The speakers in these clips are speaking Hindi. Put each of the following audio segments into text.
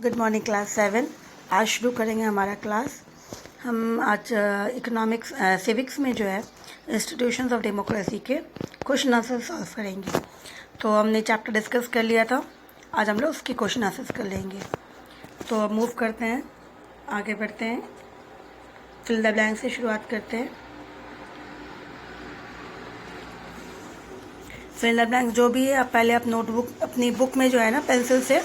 Good morning class 7। आज शुरू करेंगे हमारा क्लास। हम आज इकोनॉमिक्स सिविक्स में जो है इंस्टीट्यूशंस ऑफ डेमोक्रेसी के क्वेश्चन आंसर सॉल्व करेंगे। तो हमने चैप्टर डिस्कस कर लिया था, आज हम लोग उसके क्वेश्चन आंसर्स कर लेंगे। तो अब मूव करते हैं, आगे बढ़ते हैं। फिल द ब्लैंक से शुरुआत करते हैं। फिल द ब्लैंक जो भी है आप पहले आप नोटबुक अपनी बुक में जो है ना पेंसिल से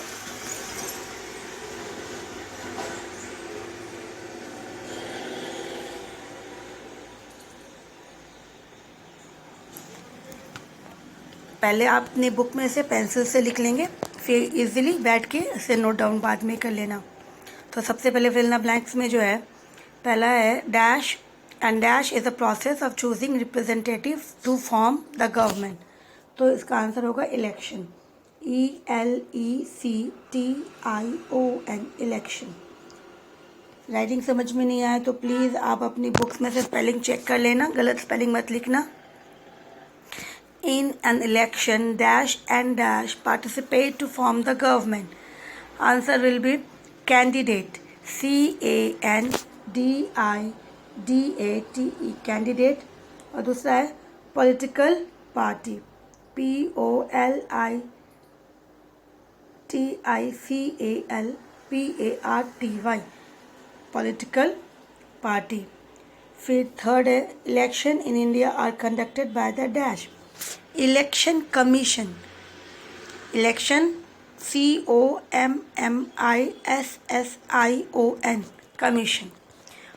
पहले आप अपनी बुक में से पेंसिल से लिख लेंगे, फिर इजीली बैठ के इसे नोट डाउन बाद में कर लेना। तो सबसे पहले फिल द ब्लैंक्स में जो है पहला है dash, and dash is a process of choosing representative to form the government. तो इसका आंसर होगा इलेक्शन, ELECTION, इलेक्शन। राइटिंग समझ में नहीं आए तो प्लीज़ आप अपनी बुक्स में से स्पेलिंग चेक कर लेना, गलत स्पेलिंग मत लिखना। In an election, dash and dash participate to form the government. Answer will be candidate, CANDIDATE, candidate। और दूसरा है political party, POLITICALPARTY, political party। फिर थर्ड है election in India are conducted by the dash, election commission, election COMMISSION, commission.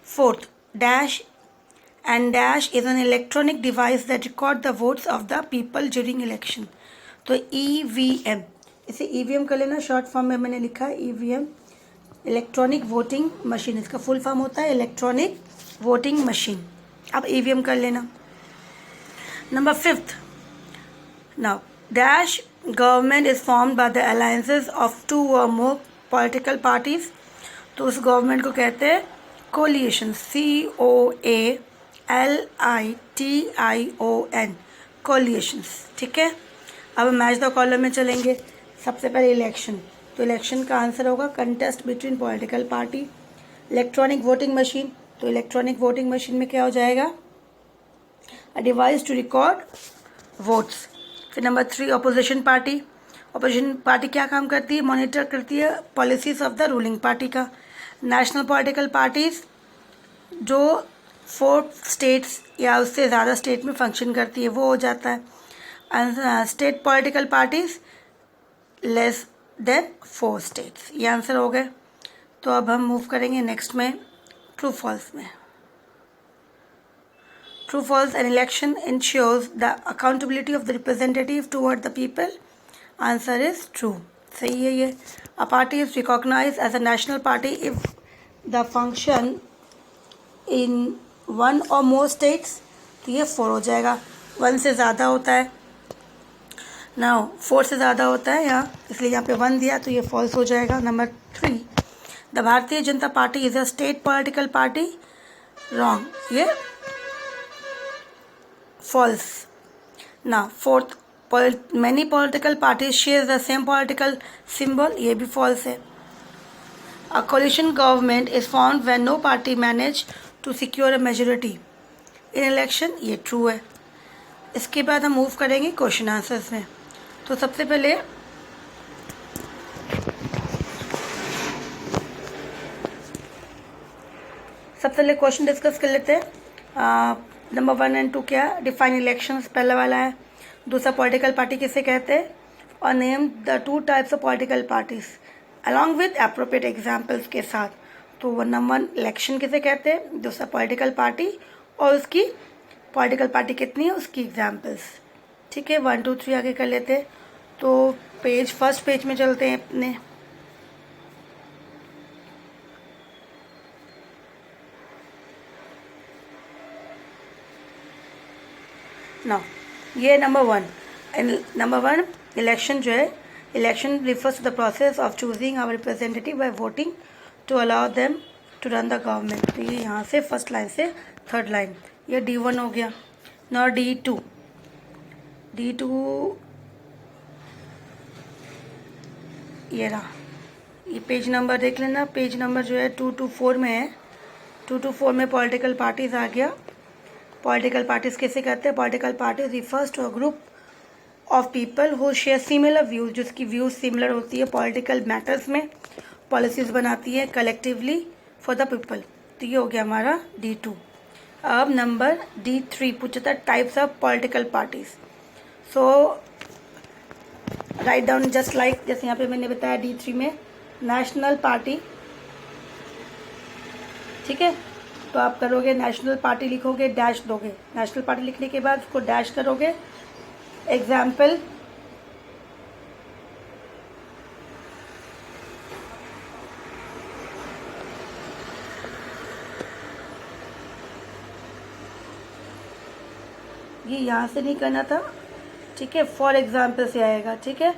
Fourth dash and dash is an electronic device that record the votes of the people during election. तो EVM, इसे EVM कर लेना, शॉर्ट फॉर्म में मैंने लिखा है EVM, इलेक्ट्रॉनिक वोटिंग मशीन। इसका फुल फॉर्म होता है इलेक्ट्रॉनिक वोटिंग मशीन। अब EVM कर लेना। Number fifth, now dash government is formed by the alliances of two or more political parties। तो उस गवर्नमेंट को कहते हैं कोलिएशन, COALITION, कोलिएशंस। ठीक है, अब मैच द कॉलम में चलेंगे। सबसे पहले इलेक्शन, तो इलेक्शन का आंसर होगा contest between political party. Electronic voting machine, तो इलेक्ट्रॉनिक वोटिंग मशीन में क्या हो जाएगा, a device to record votes. फिर number 3 opposition party, opposition party क्या काम करती है, मॉनिटर करती है policies of the ruling party का। नेशनल पॉलिटिकल पार्टीज जो 4 स्टेट्स या उससे ज़्यादा स्टेट में फंक्शन करती है वो हो जाता है। State political parties less than 4 states, ये आंसर हो गए। तो अब हम मूव करेंगे नेक्स्ट में ट्रू फॉल्स में। True false, an election ensures the accountability of the representative toward the people। Answer is true, सही है ये। A party is recognized as a national party if the function in one or more states, तो ये 4 हो जाएगा। 1 से ज़्यादा होता है ना, 4 से ज़्यादा होता है यहाँ, इसलिए यहाँ पे 1 दिया तो ये फॉल्स हो जाएगा। Number 3, the Bharatiya Janata party is a state political party, wrong, ये false। now fourth, many political parties share the same political symbol, ये भी false है। a coalition government is formed when no party manage to secure a majority in election, ये true है। इसके बाद हम मूव करेंगे क्वेश्चन आंसर्स में। तो सबसे पहले क्वेश्चन डिस्कस कर लेते हैं। नंबर 1 एंड 2 क्या, डिफाइन इलेक्शंस पहला वाला है। दूसरा पॉलिटिकल पार्टी किसे कहते हैं, और name the 2 types of political parties along with appropriate examples के साथ। तो नंबर 1 इलेक्शन किसे कहते हैं, दूसरा पॉलिटिकल पार्टी और उसकी पॉलिटिकल पार्टी कितनी है उसकी एग्जाम्पल्स। ठीक है, 1 2 3 आगे कर लेते हैं। तो फर्स्ट पेज में चलते हैं अपने। नाउ ये नंबर 1 इलेक्शन जो है, election refers to the process of choosing our representative by voting to allow them to run the government. तो ये यहाँ से फर्स्ट लाइन से थर्ड लाइन, ये D1 हो गया। ना D2 ये रहा, ये पेज नंबर देख लेना, पेज नंबर जो है 224 में है। 224 में पॉलिटिकल पार्टीज़ आ गया। पॉलिटिकल पार्टीज़ कैसे कहते हैं? Political parties refers to a group of people who share similar views, जिसकी व्यूज सिमिलर होती है पॉलिटिकल मैटर्स में, पॉलिसीज़ बनाती है कलेक्टिवली फॉर द पीपल। तो ये हो गया हमारा D2। अब नंबर D3 पूछा था types of political parties. So write down just like, जैसे यहाँ पे मैंने बताया D3 में नेशनल पार्टी, ठीक है। तो आप करोगे नेशनल पार्टी, लिखोगे, डैश दोगे। नेशनल पार्टी लिखने के बाद उसको डैश करोगे। एग्जाम्पल, ये यहाँ से नहीं करना था, ठीक है। फॉर एग्जाम्पल से आएगा, ठीक है,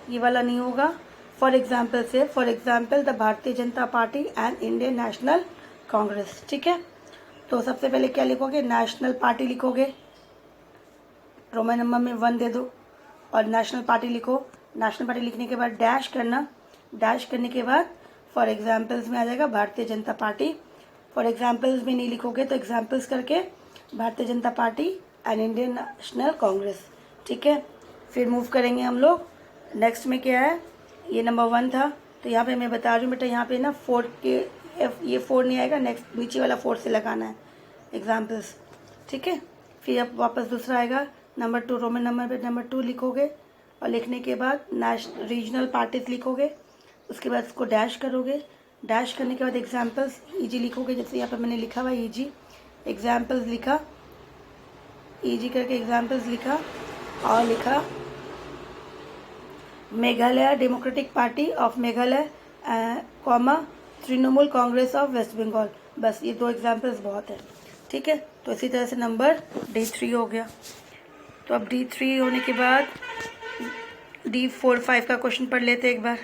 ये वाला नहीं होगा। फॉर एग्जाम्पल से, for example the Bharatiya Janata party and Indian national Congress, ठीक है। तो सबसे पहले क्या लिखोगे? नेशनल पार्टी लिखोगे, रोमन नंबर में 1 दे दो और नेशनल पार्टी लिखो। नेशनल पार्टी लिखने के बाद डैश करना। डैश करने के बाद फॉर एग्जाम्पल्स में आ जाएगा Bharatiya Janata party. For examples में नहीं लिखोगे तो एग्जाम्पल्स करके Bharatiya Janata party and Indian national Congress, ठीक है। फिर मूव करेंगे हम लोग। नेक्स्ट में क्या है? ये नंबर 1 था, तो यहाँ पे मैं बता रही हूँ बेटा, यहाँ पे ना 4 के ये 4 नहीं आएगा, नेक्स्ट नीचे वाला 4 से लगाना है एग्जाम्पल्स, ठीक है। फिर अब वापस दूसरा आएगा नंबर 2, रोमन नंबर पे नंबर 2 लिखोगे और लिखने के बाद रीजनल पार्टीज लिखोगे। उसके बाद उसको डैश करोगे। डैश करने के बाद एग्जाम्पल्स ईजी लिखोगे, जैसे यहाँ पर मैंने लिखा हुआ ईजी, एग्जाम्पल्स लिखा, ईजी करके एग्जाम्पल्स लिखा और लिखा Meghalaya Democratic Party of Meghalaya comma Trinamool Congress of West Bengal. बस ये 2 एग्जाम्पल्स बहुत है, ठीक है। तो इसी तरह से नंबर D3 हो गया। तो अब D3 होने के बाद D4 5 का क्वेश्चन पढ़ लेते एक बार।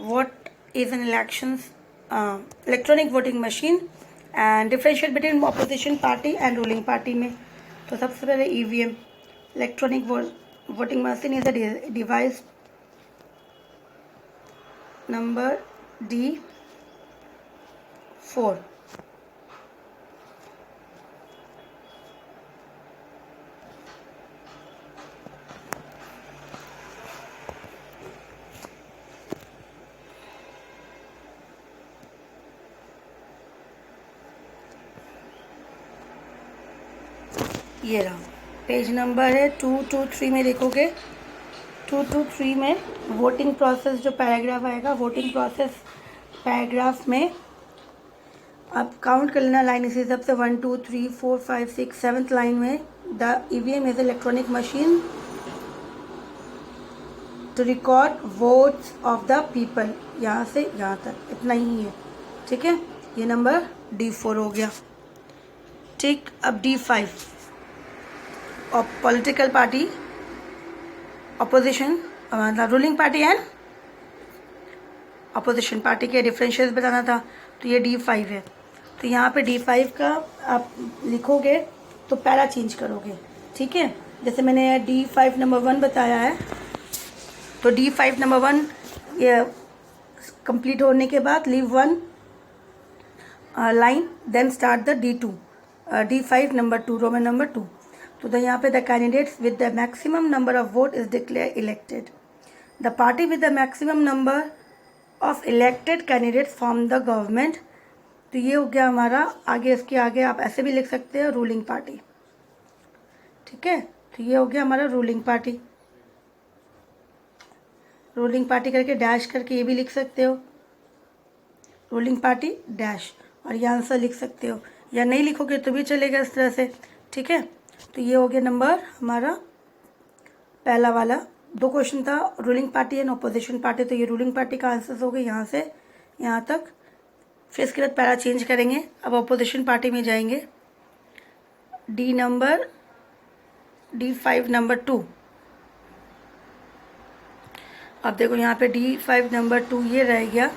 What is an elections electronic voting machine and differentiate between opposition party and ruling party में। तो सबसे पहले EVM, electronic voting machine is a device number D4। ये रहा पेज नंबर है 223 में देखोगे। 223 में वोटिंग प्रोसेस जो पैराग्राफ आएगा, वोटिंग प्रोसेस पैराग्राफ में आप काउंट कर लेना लाइन इसी हिसाब से 1 2 3 4 5 6 7th लाइन में the EVM is electronic machine to record votes of the people. यहाँ से यहाँ तक इतना ही है, ठीक है। ये नंबर D4 हो गया, ठीक। अब D5 और पॉलिटिकल पार्टी अपोजिशन, मतलब ruling party and opposition party के डिफरेंशियल्स बताना था। तो ये D5 है। तो यहाँ पे D5 का आप लिखोगे तो पैरा चेंज करोगे, ठीक है। जैसे मैंने D5 नंबर 1 बताया है, तो D5 नंबर 1 ये कंप्लीट होने के बाद leave 1 line, then start the D2 D5 number 2 roman number 2। तो यहाँ पे the candidates with the maximum number of vote is declare elected. The party with the maximum number of elected candidates from the government. तो ये हो गया हमारा। आगे इसके आगे आप ऐसे भी लिख सकते हो रूलिंग पार्टी, ठीक है। तो ये हो गया हमारा रूलिंग पार्टी। रूलिंग पार्टी करके डैश करके ये भी लिख सकते हो रूलिंग पार्टी डैश, और ये आंसर लिख सकते हो, या नहीं लिखोगे तो भी चलेगा इस तरह से, ठीक है। तो ये हो गया नंबर हमारा पहला वाला। 2 क्वेश्चन था ruling party and opposition party, तो ये रूलिंग पार्टी का आंसर हो गया यहाँ से यहाँ तक। फिर इसके बाद पैरा चेंज करेंगे, अब अपोजिशन पार्टी में जाएंगे। D5 number 2। अब देखो यहाँ पे D5 नंबर 2 ये रह गया,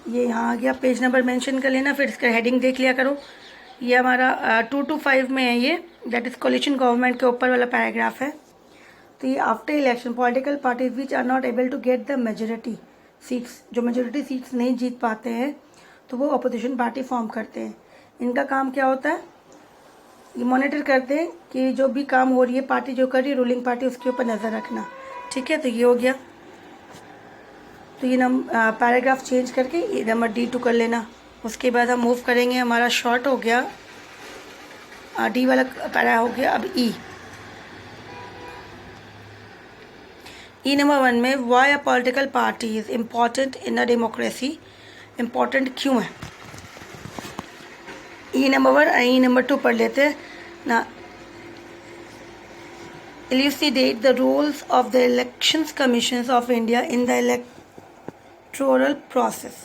ये यहाँ आ गया। पेज नंबर मेंशन कर लेना, फिर इसका हेडिंग देख लिया करो। ये हमारा 2 to 5 में है, ये दैट इज़ कोलिशन गवर्नमेंट के ऊपर वाला पैराग्राफ है। तो ये after election political parties which are not able to get the majority seats, जो मेजोरिटी सीट्स नहीं जीत पाते हैं तो वो अपोजिशन पार्टी फॉर्म करते हैं। इनका काम क्या होता है, ये मॉनिटर करते हैं कि जो भी काम हो रही है पार्टी जो कर रही है रूलिंग पार्टी, उसके ऊपर नज़र रखना। ठीक है, तो ये हो गया। तो ये पैराग्राफ चेंज करके ये नंबर D2 कर लेना। उसके बाद हम मूव करेंगे, हमारा शॉर्ट हो गया D वाला पैरा हो गया। अब ई नंबर 1 में why a political party is important in a democracy, important क्यों है। ई नंबर 1 और ई नंबर 2 पढ़ लेते हैं ना। elucidate the roles of the elections commissions of India in the electoral process,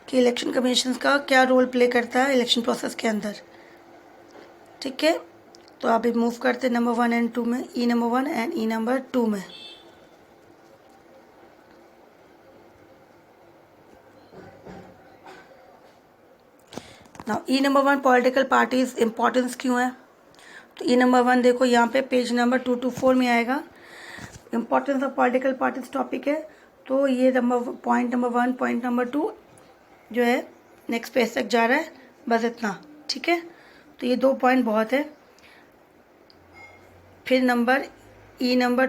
कि इलेक्शन कमीशंस का क्या रोल प्ले करता है इलेक्शन प्रोसेस के अंदर। ठीक है, तो अभी मूव करते नंबर 1 एंड 2 में, ई नंबर 1 एंड ई नंबर 2 में। नाउ ई नंबर 1 पॉलिटिकल पार्टीज इम्पोर्टेंस क्यों है। तो ई नंबर 1 देखो यहाँ पे पेज नंबर 2 to 4 में आएगा, importance of political parties topic है। तो ये पॉइंट नंबर 1 पॉइंट नंबर 2 जो है नेक्स्ट पेज तक जा रहा है, बस इतना। ठीक है, तो ये 2 पॉइंट बहुत है। फिर number E number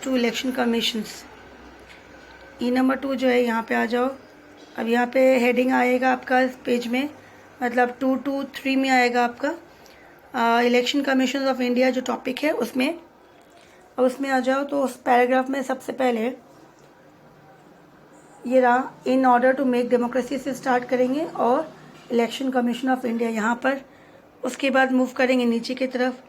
2 election commissions, E number 2 जो है यहाँ पे आ जाओ। अब यहाँ पे हेडिंग आएगा आपका इस पेज में, मतलब 2 to 3 में आएगा आपका इलेक्शन कमीशन ऑफ इंडिया जो टॉपिक है उसमें। अब उसमें आ जाओ तो उस पैराग्राफ में सबसे पहले ये रहा, in order to make democracy से स्टार्ट करेंगे और इलेक्शन कमीशन ऑफ इंडिया यहाँ पर। उसके बाद मूव करेंगे नीचे की तरफ।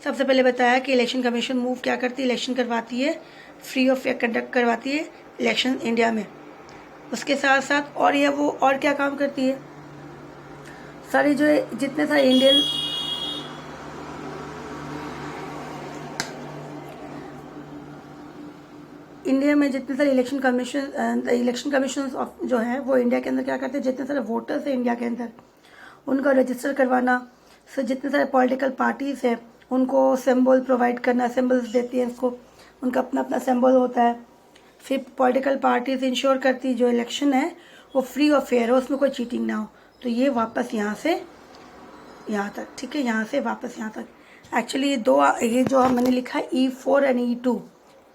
सबसे पहले बताया कि इलेक्शन कमीशन मूव क्या करती है, इलेक्शन करवाती है, फ्री ऑफ फेयर कंडक्ट करवाती है इलेक्शन इंडिया में। उसके साथ साथ और यह वो और क्या काम करती है, सारी जो जितने सारे इंडिया में जितने सारे इलेक्शन कमीशन ऑफ जो है वो इंडिया के अंदर क्या करते हैं, जितने सारे वोटर्स हैं इंडिया के अंदर उनका रजिस्टर करवाना। सो जितने सारे पॉलिटिकल पार्टीज़ हैं उनको सिंबल प्रोवाइड करना, सिंबल्स देती है उसको, उनका अपना अपना सिंबल होता है। फिर पॉलिटिकल पार्टीज इंश्योर करती जो इलेक्शन है वो फ्री और फेयर हो, उसमें कोई चीटिंग ना हो। तो ये वापस यहाँ से यहाँ तक। ठीक है, यहाँ से वापस यहाँ तक। एक्चुअली ये जो मैंने लिखा है E4 एंड E2।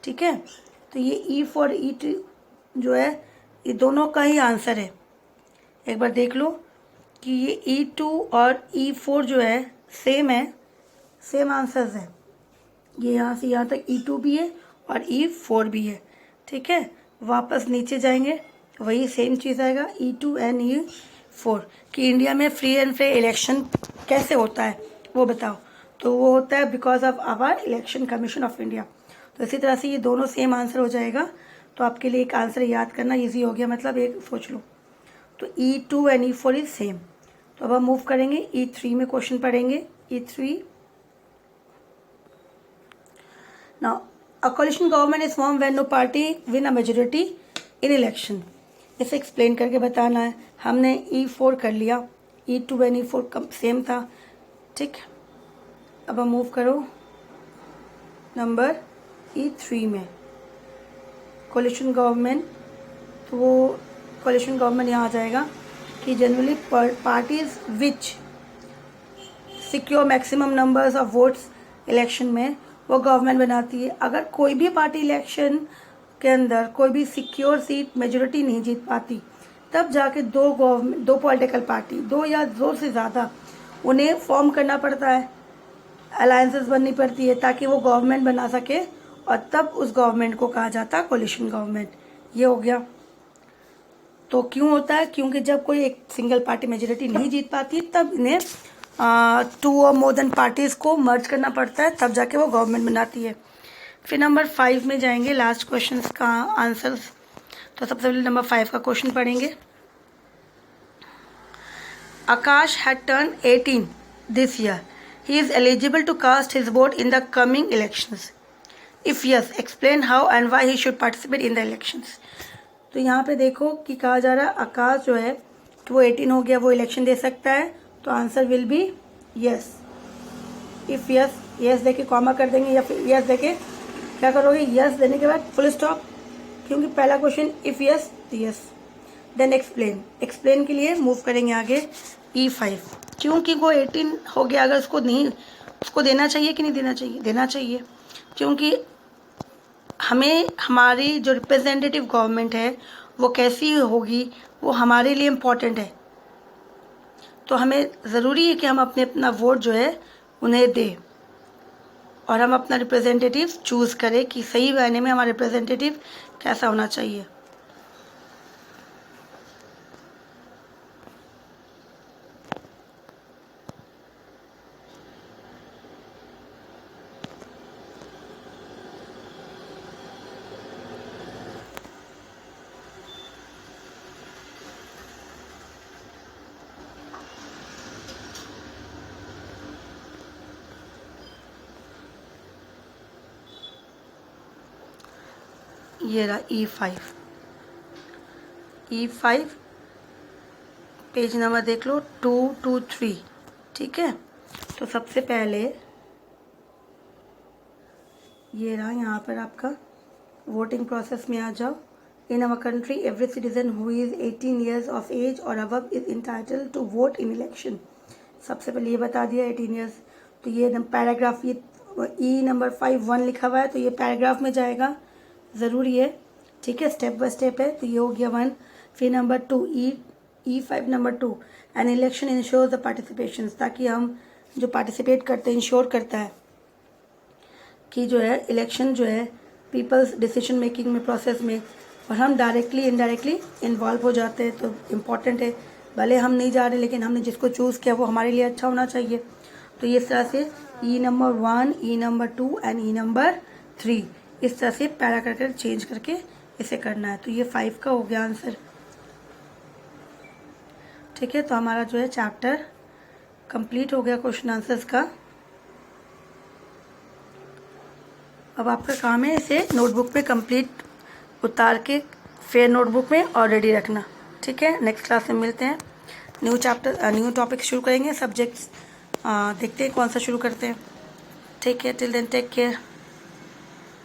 ठीक है, तो ये E4 E2 जो है ये दोनों का ही आंसर है। एक बार देख लो कि ये E2 और E4 जो है सेम है, सेम आंसर्स है। ये यहाँ से यहाँ तक E2 भी है और E4 भी है। ठीक है, वापस नीचे जाएंगे वही सेम चीज़ आएगा E2 एंड E4 कि इंडिया में फ्री एंड फेयर इलेक्शन कैसे होता है वो बताओ। तो वो होता है because of our election commission of India. तो इसी तरह से ये दोनों सेम आंसर हो जाएगा। तो आपके लिए एक आंसर याद करना ईजी हो गया, मतलब एक सोच लो। तो E2 and E4 is same. तो अब हम मूव करेंगे E3 में क्वेश्चन पढ़ेंगे। E3 now a coalition government is form when no party win a majority in election. इसे एक्सप्लेन करके बताना है। हमने E4 कर लिया, E2 एंड E4 सेम था। ठीक, अब हम मूव करो नंबर E3 में कोलिशन गवर्नमेंट। तो वो कोलिशन गवर्नमेंट यहाँ आ जाएगा कि generally parties which secure maximum numbers of votes election में वो गवर्नमेंट बनाती है। अगर कोई भी पार्टी इलेक्शन के अंदर कोई भी सिक्योर सीट मेजोरिटी नहीं जीत पाती तब जाके दो पॉलिटिकल पार्टी, दो या दो से ज़्यादा, उन्हें फॉर्म करना पड़ता है, अलायंसेस बननी पड़ती है ताकि वो गवर्नमेंट बना सके और तब उस गवर्नमेंट को कहा जाता है कोलिशन गवर्नमेंट। ये हो गया। तो क्यों होता है, क्योंकि जब कोई एक सिंगल पार्टी मेजोरिटी नहीं जीत पाती तब इन्हें 2 और मोर देन पार्टीज़ को मर्ज करना पड़ता है, तब जाके वो गवर्नमेंट बनाती है। फिर नंबर 5 में जाएंगे, लास्ट क्वेश्चन का आंसर्स। तो सबसे पहले नंबर 5 का क्वेश्चन पढ़ेंगे। Akash had turn 18 this year, he is eligible to cast his vote in the coming elections, if yes explain how and why he should participate in the elections. तो यहाँ पे देखो कि कहा जा रहा है आकाश जो है कि वो 18 हो गया, वो इलेक्शन दे सकता है, तो answer will be yes. If yes, yes देके कॉमा कर देंगे या फिर यस देके क्या करोगे, यस देने के बाद फुल स्टॉप, क्योंकि पहला क्वेश्चन इफ़ यस तो यस। देन एक्सप्लेन, एक्सप्लेन के लिए मूव करेंगे आगे E5, क्योंकि वो 18 हो गया, अगर उसको नहीं, उसको देना चाहिए कि नहीं देना चाहिए, देना चाहिए, क्योंकि हमें हमारी जो रिप्रेजेंटेटिव गवर्नमेंट है वो कैसी होगी वो हमारे लिए इम्पॉर्टेंट है, तो हमें ज़रूरी है कि हम अपना वोट जो है उन्हें दें और हम अपना रिप्रेजेंटेटिव चूज़ करें कि सही मायने में हमारा रिप्रेजेंटेटिव कैसा होना चाहिए। ये रहा E5, E5 पेज नंबर देख लो 223, ठीक है। तो सबसे पहले ये रहा, यहाँ पर आपका वोटिंग प्रोसेस में आ जाओ। In our country every citizen who is 18 years of age और above is entitled to vote in election. सबसे पहले ये बता दिया 18 ईयर्स, तो ये पैराग्राफ, ये E नंबर 5(1) लिखा हुआ है, तो ये पैराग्राफ में जाएगा, ज़रूरी है, ठीक है, स्टेप बाय स्टेप है। तो ये हो गया 1। फिर number 2, E5 number 2, an election ensure the participation, ताकि हम जो पार्टिसिपेट करते हैं इंश्योर करता है कि जो है इलेक्शन जो है पीपल्स डिसीजन मेकिंग में प्रोसेस में, और हम डायरेक्टली इनडायरेक्टली इन्वॉल्व हो जाते हैं, तो इम्पॉर्टेंट है। भले हम नहीं जा रहे लेकिन हमने जिसको चूज़ किया वो हमारे लिए अच्छा होना चाहिए। तो इस तरह से E number 1, E number 2 and E number 3 इस तरह से पैरा करके चेंज करके इसे करना है। तो ये 5 का हो गया आंसर, ठीक है। तो हमारा जो है चैप्टर कंप्लीट हो गया क्वेश्चन आंसर्स का। अब आपका काम है इसे नोटबुक पे कंप्लीट उतार के फिर नोटबुक में और रेडी रखना, ठीक है। नेक्स्ट क्लास में मिलते हैं, न्यू चैप्टर न्यू टॉपिक शुरू करेंगे, सब्जेक्ट्स देखते हैं कौन सा शुरू करते हैं, ठीक है। Till then take care.